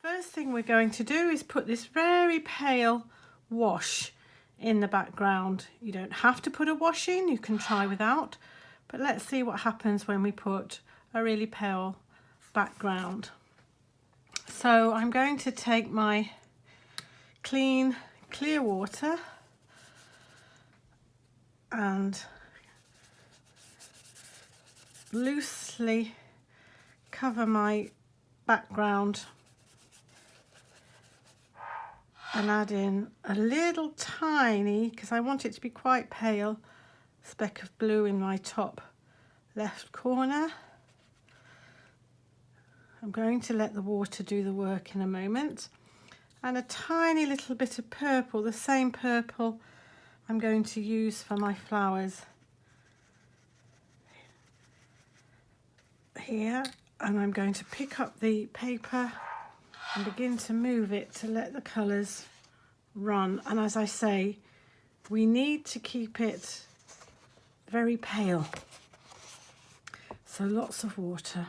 First thing we're going to do is put this very pale wash in the background. You don't have to put a wash in, you can try without, but let's see what happens when we put a really pale background. So I'm going to take my clear water and loosely cover my background and add in a little tiny, because I want it to be quite pale, speck of blue in my top left corner. I'm going to let the water do the work in a moment. And a tiny little bit of purple, the same purple I'm going to use for my flowers here. And I'm going to pick up the paper and begin to move it to let the colours run. And as I say, we need to keep it very pale. So lots of water.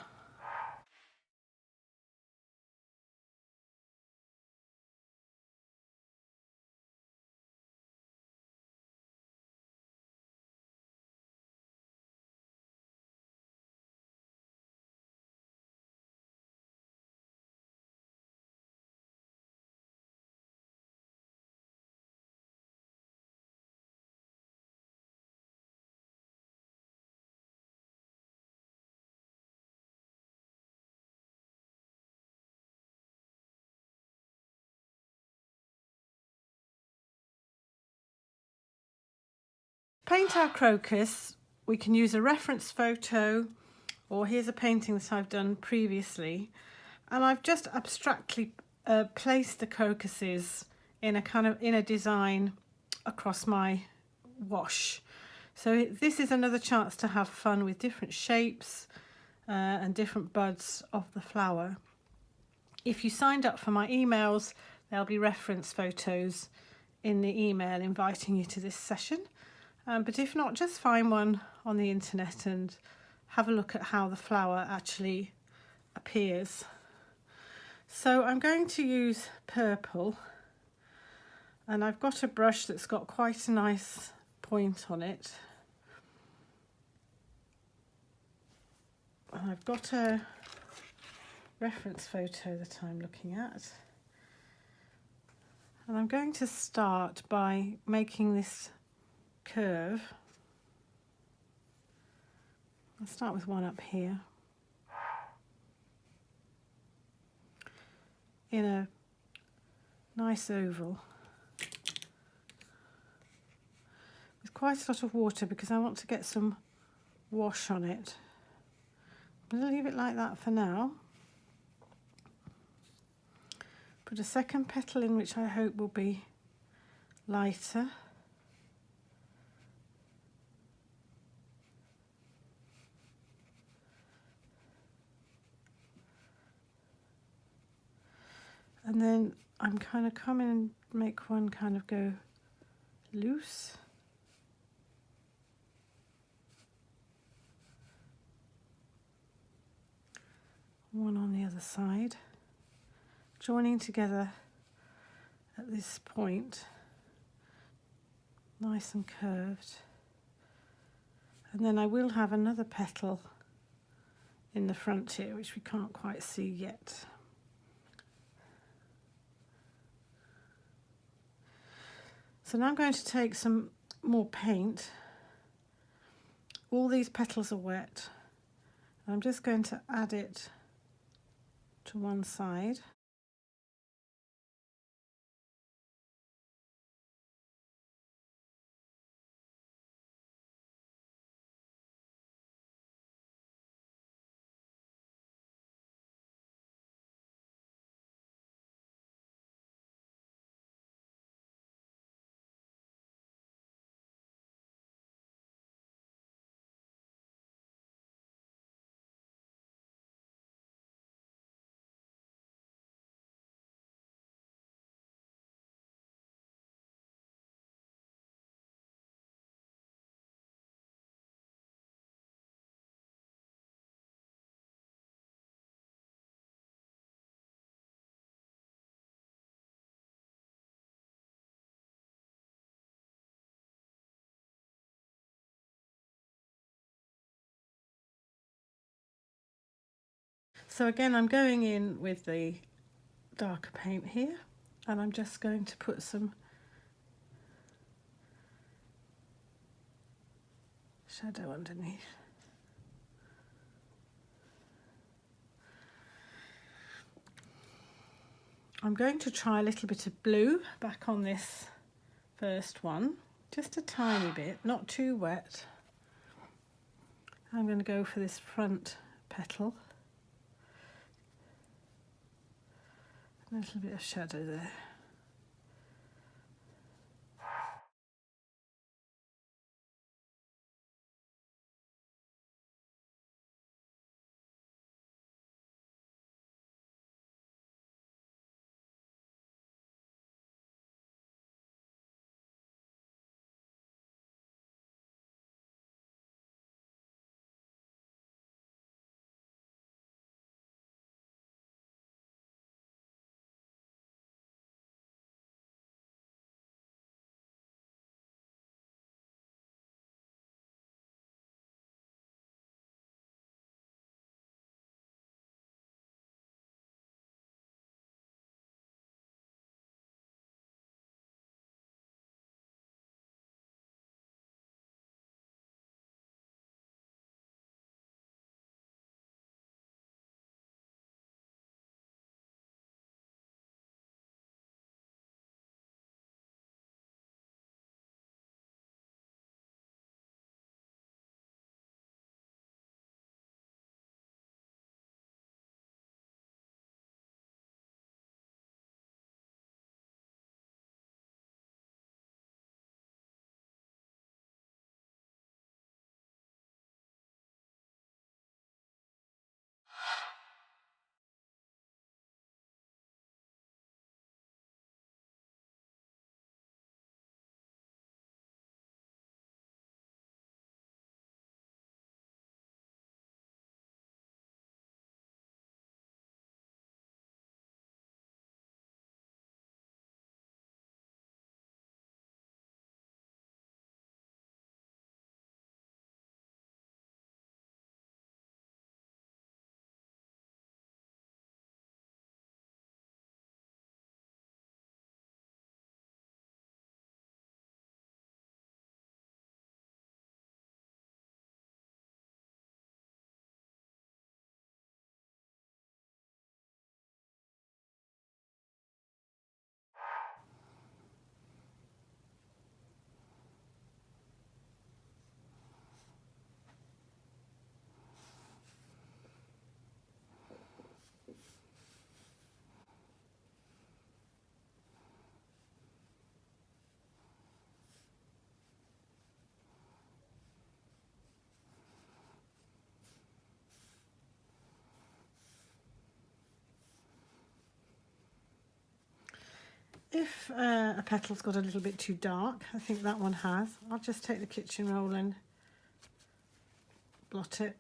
Paint our crocus, we can use a reference photo, or here's a painting that I've done previously, and I've just abstractly placed the crocuses in a design across my wash. So this is another chance to have fun with different shapes and different buds of the flower. If you signed up for my emails, there'll be reference photos in the email inviting you to this session. But if not, just find one on the internet and have a look at how the flower actually appears. So I'm going to use purple, and I've got a brush that's got quite a nice point on it. And I've got a reference photo that I'm looking at. And I'm going to start by making this curve. I'll start with one up here in a nice oval with quite a lot of water because I want to get some wash on it. I'm going to leave it like that for now. Put a second petal in which I hope will be lighter. And then I'm kind of coming and make one kind of go loose. One on the other side. Joining together at this point, nice and curved. And then I will have another petal in the front here, which we can't quite see yet. So now I'm going to take some more paint. All these petals are wet. I'm just going to add it to one side. So again, I'm going in with the darker paint here, and I'm just going to put some shadow underneath. I'm going to try a little bit of blue back on this first one, just a tiny bit, not too wet. I'm going to go for this front petal. A little bit of shadow there. If a petal's got a little bit too dark, I think that one has, I'll just take the kitchen roll and blot it.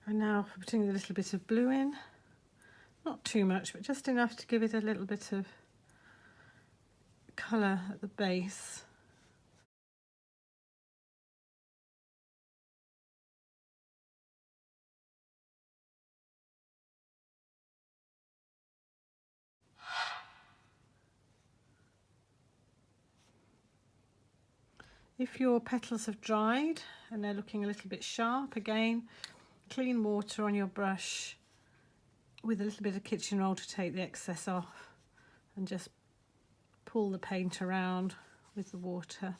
And now for putting a little bit of blue in, not too much, but just enough to give it a little bit of colour at the base. If your petals have dried and they're looking a little bit sharp, again, clean water on your brush with a little bit of kitchen roll to take the excess off, and just pull the paint around with the water.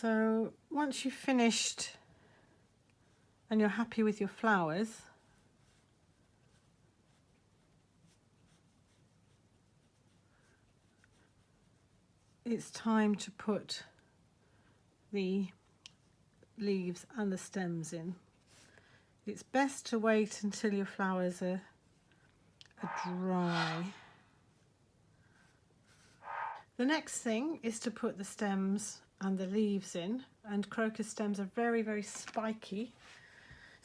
So once you've finished and you're happy with your flowers, it's time to put the leaves and the stems in. It's best to wait until your flowers are dry. The next thing is to put the stems and the leaves in, and crocus stems are very spiky,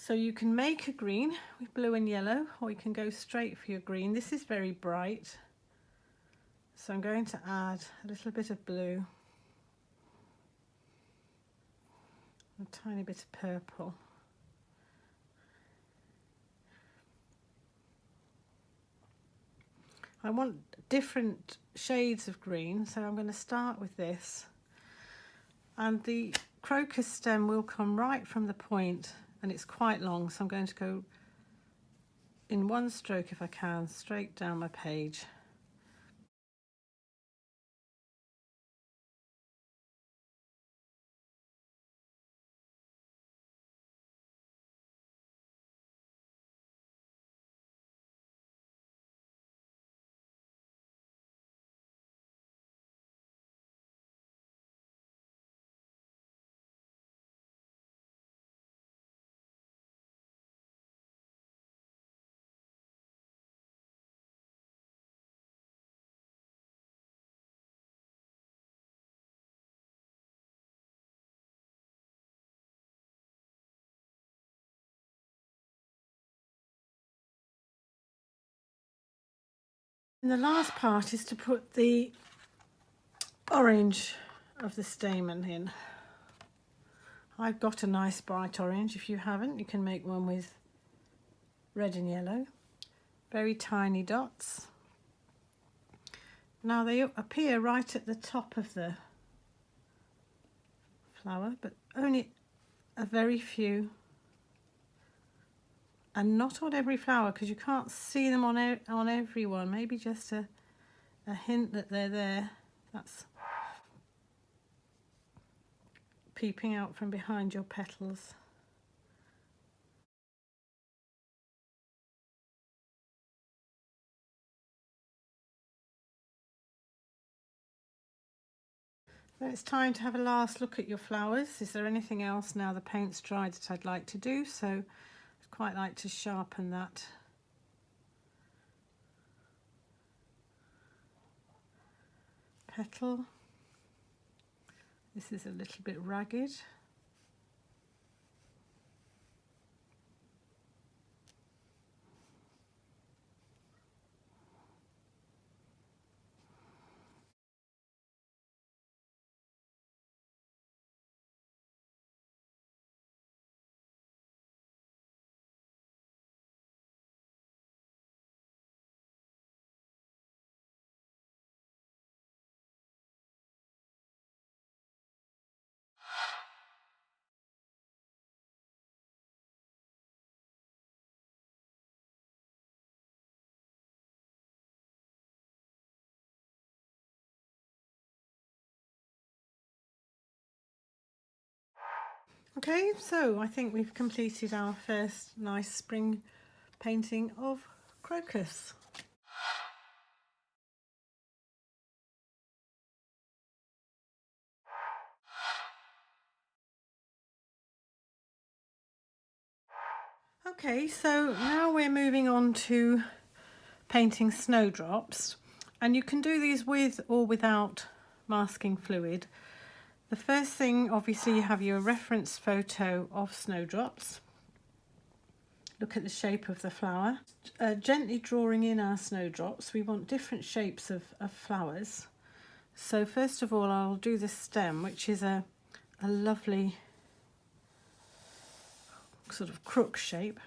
so you can make a green with blue and yellow, or you can go straight for your green. This is very bright, so I'm going to add a little bit of blue, a tiny bit of purple. I want different shades of green, so I'm going to start with this, and the crocus stem will come right from the point, and it's quite long, so I'm going to go in one stroke, if I can, straight down my page. And the last part is to put the orange of the stamen in. I've got a nice bright orange. If you haven't, you can make one with red and yellow. Very tiny dots. Now they appear right at the top of the flower, but only a very few, and not on every flower, because you can't see them on every one. Maybe just a hint that they're there. That's peeping out from behind your petals. Then it's time to have a last look at your flowers. Is there anything else now the paint's dried that I'd like to do? So I'd quite like to sharpen that. Petal. This is a little bit ragged. Okay, so I think we've completed our first nice spring painting of crocus. Okay, so now we're moving on to painting snowdrops, and you can do these with or without masking fluid. The first thing, obviously, you have your reference photo of snowdrops. Look at the shape of the flower. Gently drawing in our snowdrops, we want different shapes of flowers. So first of all, I'll do the stem, which is a lovely sort of crook shape.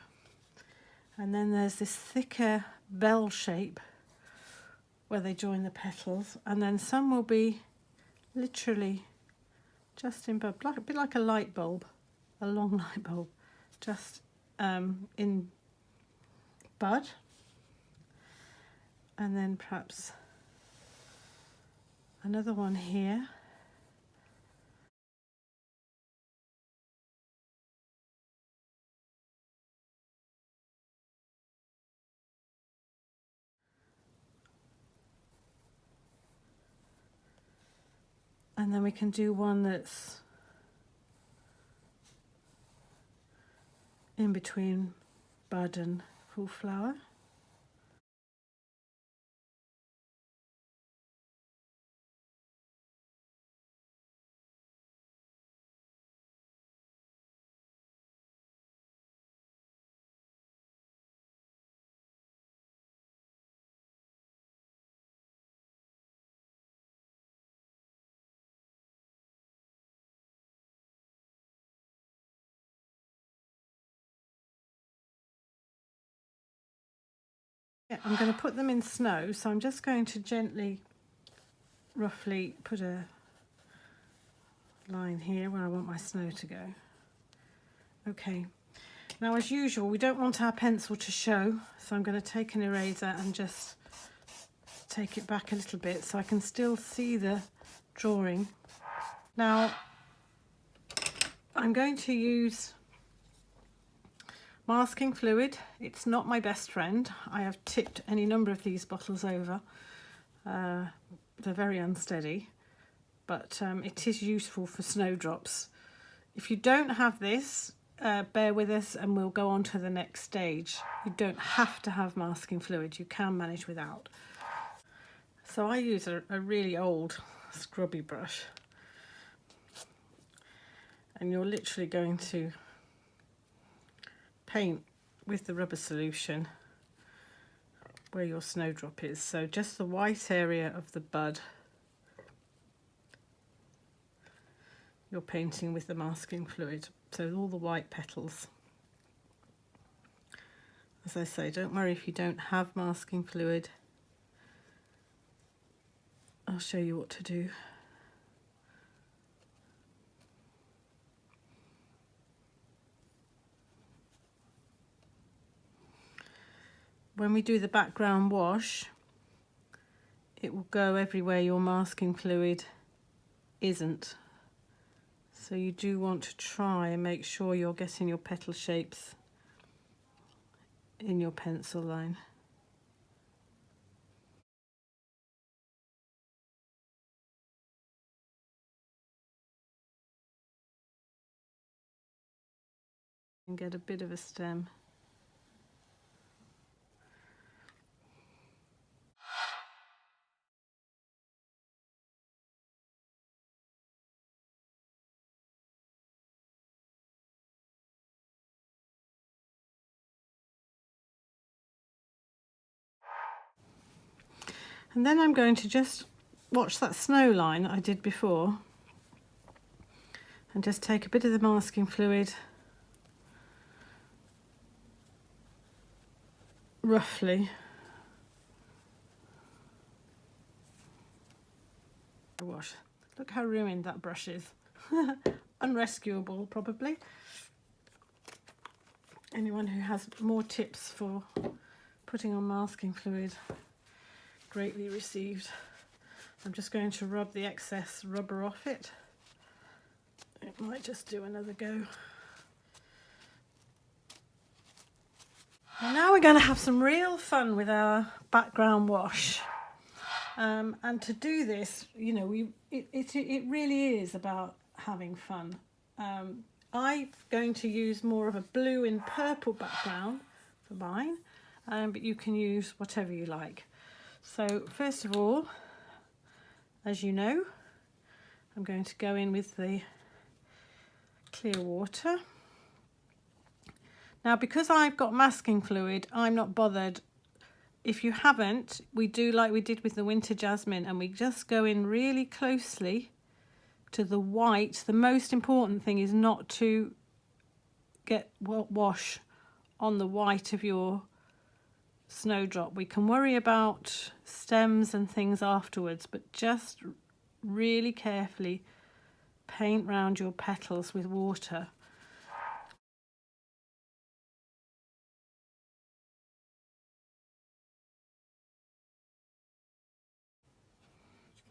And then there's this thicker bell shape where they join the petals. And then some will be literally just in bud, a bit like a light bulb, a long light bulb, just in bud. And then perhaps another one here. And then we can do one that's in between bud and full flower. Yeah, I'm going to put them in snow, so I'm just going to gently, roughly put a line here where I want my snow to go. Okay, now as usual we don't want our pencil to show, so I'm going to take an eraser and just take it back a little bit so I can still see the drawing. Now I'm going to use masking fluid. It's not my best friend. I have tipped any number of these bottles over. They're very unsteady, but it is useful for snowdrops. If you don't have this, bear with us and we'll go on to the next stage. You don't have to have masking fluid, you can manage without. So I use a really old scrubby brush, and you're literally going to paint with the rubber solution where your snowdrop is. So just the white area of the bud, you're painting with the masking fluid, so all the white petals. As I say, don't worry if you don't have masking fluid. I'll show you what to do. When we do the background wash, it will go everywhere your masking fluid isn't. So you do want to try and make sure you're getting your petal shapes in your pencil line. And get a bit of a stem. And then I'm going to just watch that snow line that I did before and just take a bit of the masking fluid, roughly, wash. Look how ruined that brush is. Unrescuable, probably. Anyone who has more tips for putting on masking fluid, greatly received. I'm just going to rub the excess rubber off it. It might just do another go. And now we're going to have some real fun with our background wash. And to do this, you know, it really is about having fun. I'm going to use more of a blue and purple background for mine, but you can use whatever you like. So first of all, as you know, I'm going to go in with the clear water. Now, because I've got masking fluid, I'm not bothered. If you haven't, we do like we did with the winter jasmine, and we just go in really closely to the white. The most important thing is not to get wash on the white of your snowdrop. We can worry about stems and things afterwards, but just really carefully paint round your petals with water.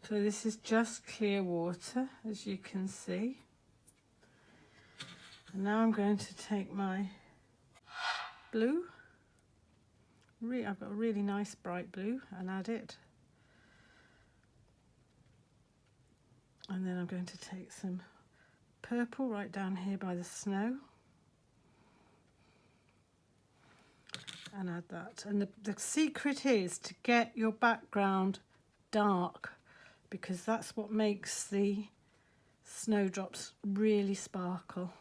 So this is just clear water, as you can see. And now I'm going to take my blue. I've got a really nice bright blue, and add it. And then I'm going to take some purple right down here by the snow and add that. And the secret is to get your background dark, because that's what makes the snowdrops really sparkle.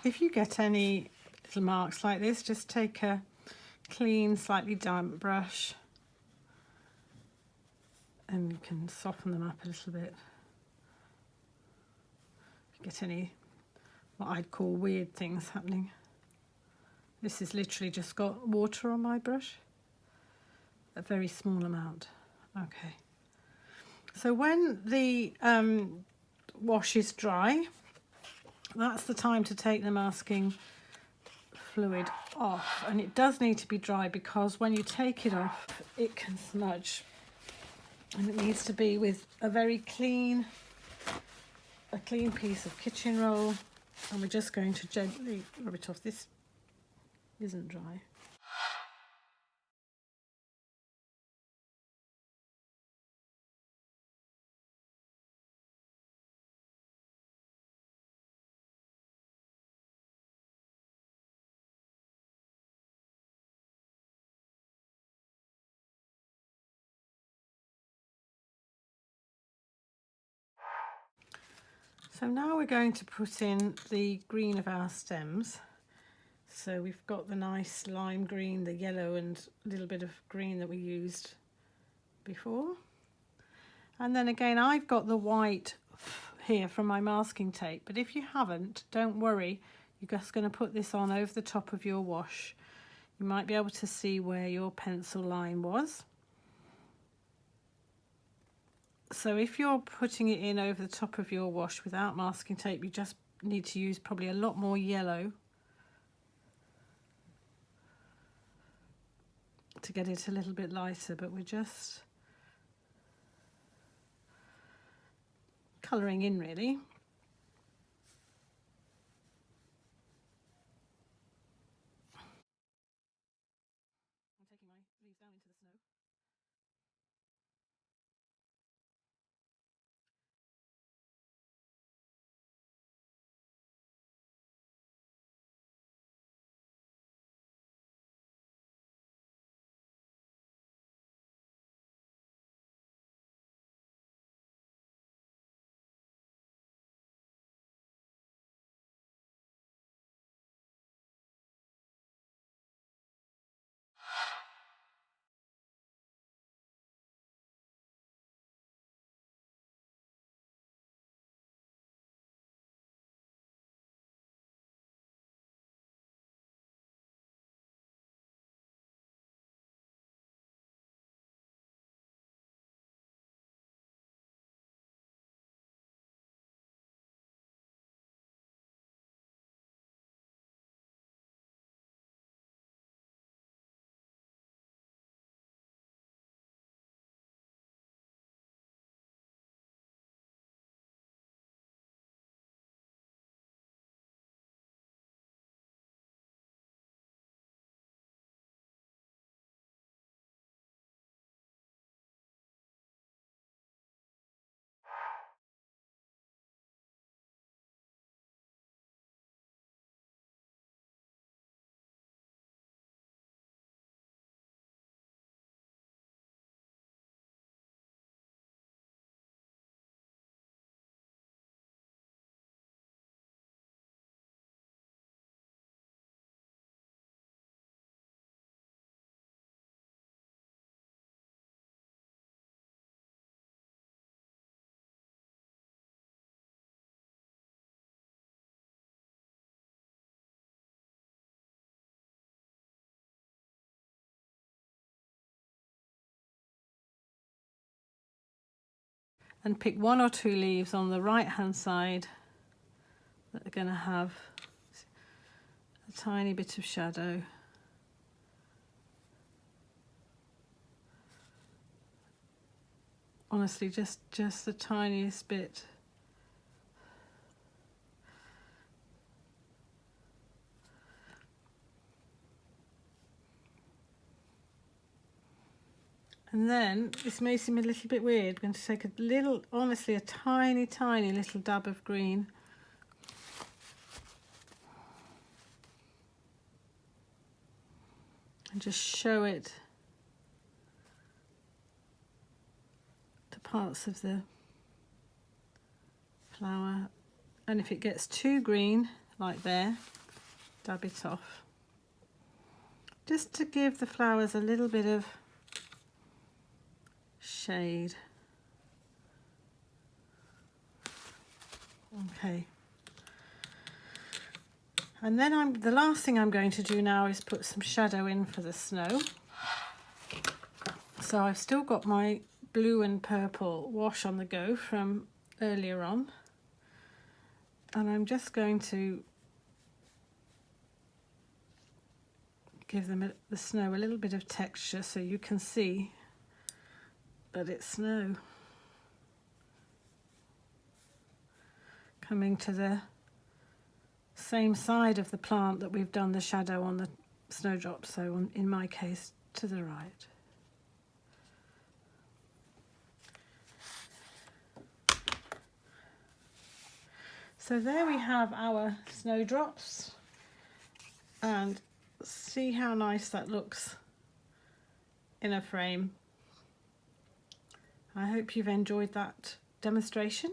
If you get any little marks like this, just take a clean, slightly damp brush and you can soften them up a little bit. If you get any, what I'd call weird things happening. This is literally just got water on my brush, a very small amount. Okay. So when the wash is dry, that's the time to take the masking fluid off, and it does need to be dry because when you take it off it can smudge, and it needs to be with a very clean piece of kitchen roll, and we're just going to gently rub it off. This isn't dry. So now we're going to put in the green of our stems. So we've got the nice lime green, the yellow and a little bit of green that we used before. And then again, I've got the white here from my masking tape, but if you haven't, don't worry, you're just going to put this on over the top of your wash. You might be able to see where your pencil line was. So if you're putting it in over the top of your wash without masking tape, you just need to use probably a lot more yellow to get it a little bit lighter, but we're just colouring in really. I'm taking my leaves down into the snow. and pick 1 or 2 leaves on the right hand side that are going to have a tiny bit of shadow. Honestly, just the tiniest bit. And then, this may seem a little bit weird, I'm going to take a little, honestly, a tiny, tiny little dab of green. And just show it to parts of the flower. And if it gets too green, like there, dab it off. Just to give the flowers a little bit of shade. Okay. And then the last thing I'm going to do now is put some shadow in for the snow. So I've still got my blue and purple wash on the go from earlier on. And I'm just going to give the snow a little bit of texture so you can see that it's snow. Coming to the same side of the plant that we've done the shadow on the snowdrop, so in my case to the right. So there we have our snowdrops, and see how nice that looks in a frame. I hope you've enjoyed that demonstration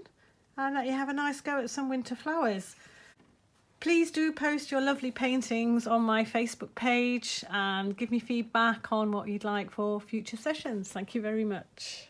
and that you have a nice go at some winter flowers. Please do post your lovely paintings on my Facebook page and give me feedback on what you'd like for future sessions. Thank you very much.